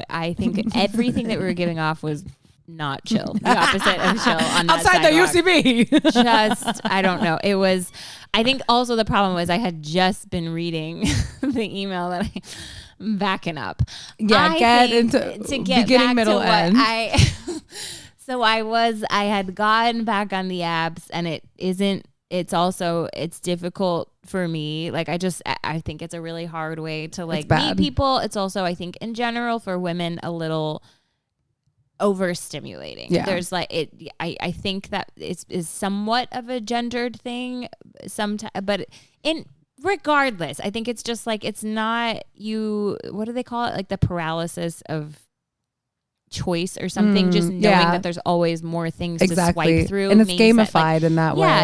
I think everything that we were giving off was not chill. The opposite of chill on that outside sidewalk. the UCB. Just, I don't know. It was, I think also the problem was I had just been reading the email that I'm backing up. Yeah, I get think into to get beginning, back middle, to end. So I had gotten back on the apps, and it's difficult for me. Like I think it's a really hard way to like meet people. It's also, I think in general for women, a little overstimulating. Yeah. There's like I think that is somewhat of a gendered thing sometimes, but regardless, I think it's just like, it's not what do they call it? Like the paralysis of choice or something, just knowing that there's always more things to swipe through, and it's gamified in that way. Yeah,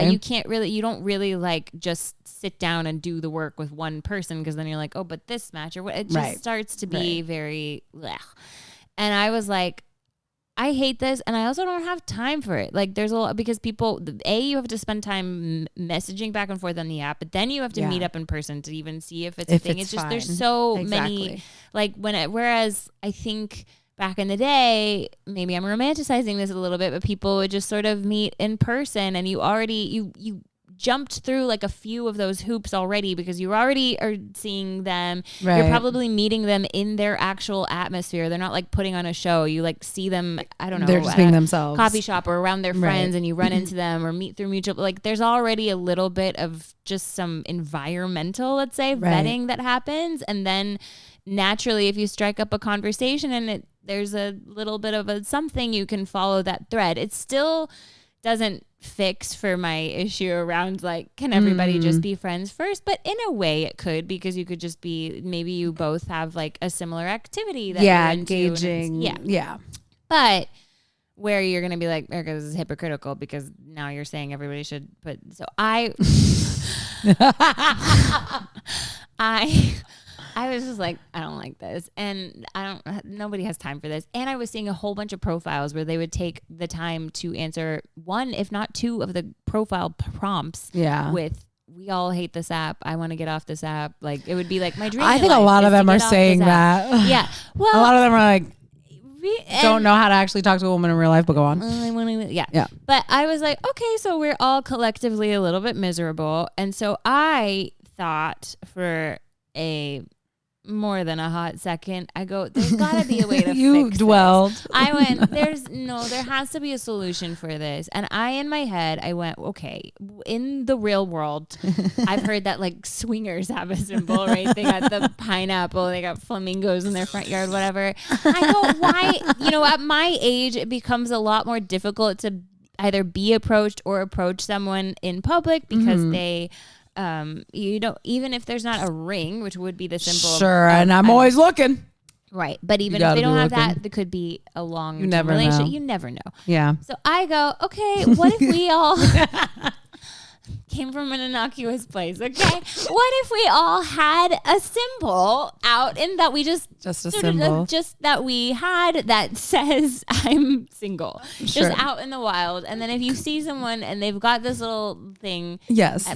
you don't really like just sit down and do the work with one person, because then you're like, oh, but this match or what, it just starts to be very blech. And I was like, I hate this, and I also don't have time for it. Like, there's a lot, because people, you have to spend time messaging back and forth on the app, but then you have to meet up in person to even see if it's a thing. It's just, there's so many, like, whereas I think back in the day, maybe I'm romanticizing this a little bit, but people would just sort of meet in person, and you jumped through like a few of those hoops already, because you already are seeing them. Right. You're probably meeting them in their actual atmosphere. They're not like putting on a show. You like see them, I don't know, they're just being themselves, coffee shop or around their friends, and you run into them or meet through mutual. Like, there's already a little bit of just some environmental, let's say, vetting that happens. And then naturally, if you strike up a conversation and there's a little bit of something, you can follow that thread. It still doesn't fix for my issue around like, can everybody just be friends first? But in a way it could, because you could just be, maybe you both have like a similar activity that you're engaging. Yeah. But where you're going to be like, Erica, this is hypocritical, because now you're saying everybody should put, so I was just like, I don't like this, and nobody has time for this. And I was seeing a whole bunch of profiles where they would take the time to answer one, if not two, of the profile prompts with, we all hate this app, I want to get off this app. Like, it would be like, my dream. I think a lot of them are saying that. Yeah. Well, a lot of them are like, don't know how to actually talk to a woman in real life, but go on. Yeah. But I was like, okay, so we're all collectively a little bit miserable. And so I thought for more than a hot second, I go, there's gotta be a way to you fix dwelled. this. I went, there has to be a solution for this. And in my head, I went, okay, in the real world, I've heard that like swingers have a symbol, right? They got the pineapple, they got flamingos in their front yard, whatever. I go, why, at my age, it becomes a lot more difficult to either be approached or approach someone in public, because they, you don't, even if there's not a ring, which would be the symbol and I'm always looking, right? But even if they don't have that, there could be a long relationship. You never know. Yeah. So I go, okay, what if we all came from an innocuous place? Okay, what if we all had a symbol out, in that we just a symbol, just that we had that says I'm single, just out in the wild. And then if you see someone and they've got this little thing,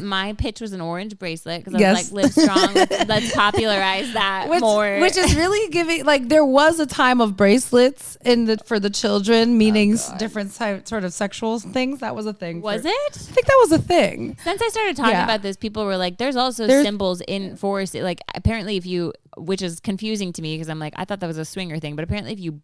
my pitch was an orange bracelet, because I was like, live strong, let's popularize that more, which is really giving, like, there was a time of bracelets for the children, meaning different sort of sexual things. That was a thing. Was it? I think that was a thing. Since I started talking about this, people were like, there's also symbols in forest. Like, apparently which is confusing to me, because I'm like, I thought that was a swinger thing. But apparently if you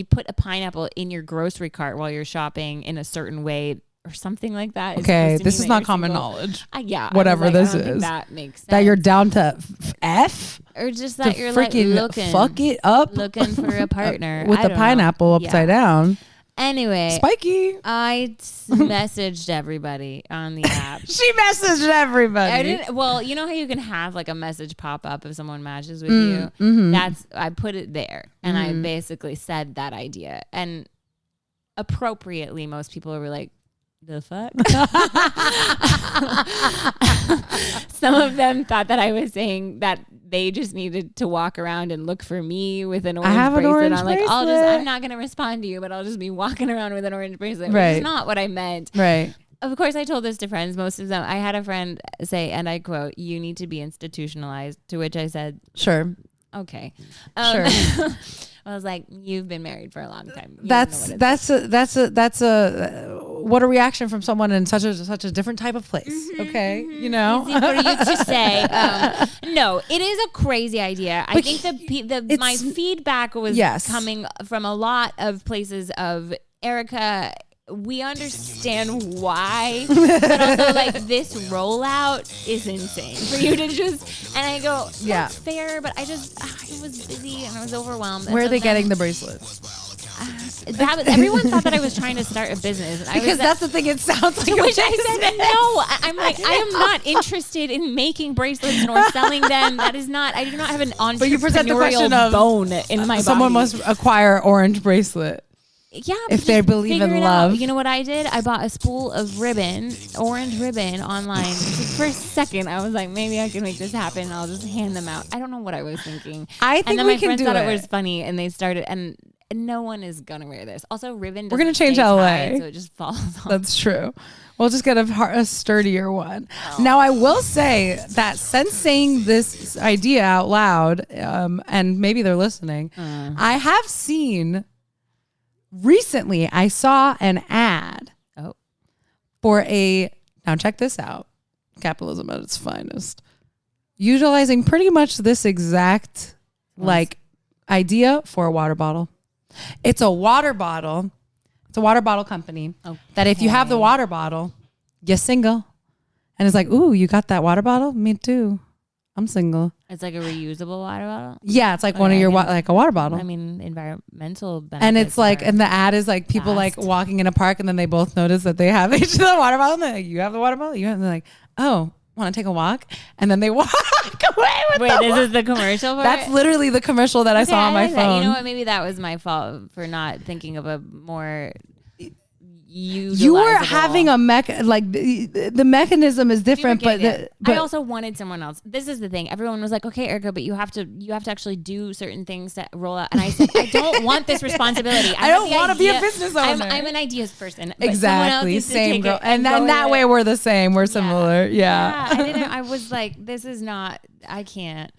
put a pineapple in your grocery cart while you're shopping in a certain way or something like that. Okay, this is not common knowledge. Whatever this is. That makes sense. That you're down to F? Or just that you're freaking like looking. Fuck it up. Looking for a partner. With the pineapple upside down. Anyway, spiky. I messaged everybody on the app. She messaged everybody. I didn't. Well, you know how you can have like a message pop up if someone matches with you. Mm-hmm. I put it there, and I basically said that idea, and appropriately, most people were like, the fuck? Some of them thought that I was saying that they just needed to walk around and look for me with an orange bracelet. I'm like, I'm not going to respond to you, but I'll just be walking around with an orange bracelet, which is not what I meant. Right. Of course, I told this to friends. Most of them, I had a friend say, and I quote, "You need to be institutionalized," to which I said, sure. Okay. Sure. I was like, you've been married for a long time. That's what a reaction from someone in such a different type of place. Okay. You know, easy for you to say. No, it is a crazy idea. I think my feedback was coming from a lot of places of Erica. We understand why, but also like this rollout is insane for you to just, and I go, that's fair, but I was busy and I was overwhelmed. Where are they getting the bracelets? Everyone thought that I was trying to start a business. Because that's the thing, it sounds like which I said, no, I'm like, I am not interested in making bracelets nor selling them. That is not, I do not have an entrepreneurial but you present the question of bone in my someone body. must acquire orange bracelet. Yeah, if they believe in love. You know what I did? I bought a spool of orange ribbon online. For a second, I was like, maybe I can make this happen. I'll just hand them out. I don't know what I was thinking. I think and then we my can friends do thought it. it was funny, and they started. And no one is gonna wear this. Also, ribbon. We're gonna change stay LA, tied, so it just falls off. That's true. We'll just get a sturdier one. Oh. Now, I will say that since saying this idea out loud, and maybe they're listening, I have seen. Recently, I saw an ad for now check this out, capitalism at its finest, utilizing pretty much this exact idea for a water bottle. It's a water bottle. It's a water bottle company that if you have the water bottle, you're single. And it's like, ooh, you got that water bottle? Me too. I'm single. It's like a reusable water bottle? Yeah, it's like one of your, like a water bottle. I mean, environmental benefits. And it's like, and the ad is like people like walking in a park and then they both notice that they have each of the water bottle. And they're like, you have the water bottle? You have, and they're like, oh, want to take a walk? And then they walk away with this is the commercial for That's literally the commercial that I saw on my phone. You know what? Maybe that was my fault for not thinking of a more... You were having a the mechanism is different, but I also wanted someone else. This is the thing. Everyone was like, "Okay, Erica, but you have to actually do certain things to roll out." And I said, "I don't want this responsibility. I don't want to be a business owner. I'm an ideas person." Exactly, same girl. And then that way we're the same. We're similar. Yeah. I was like, "This is not. I can't."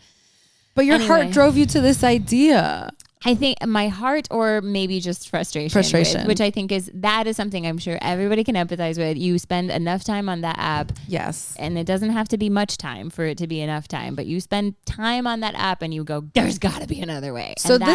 But your heart drove you to this idea. I think my heart, or maybe just frustration, which I think is something I'm sure everybody can empathize with. You spend enough time on that app. Yes. And it doesn't have to be much time for it to be enough time, but you spend time on that app and you go, there's got to be another way. So and this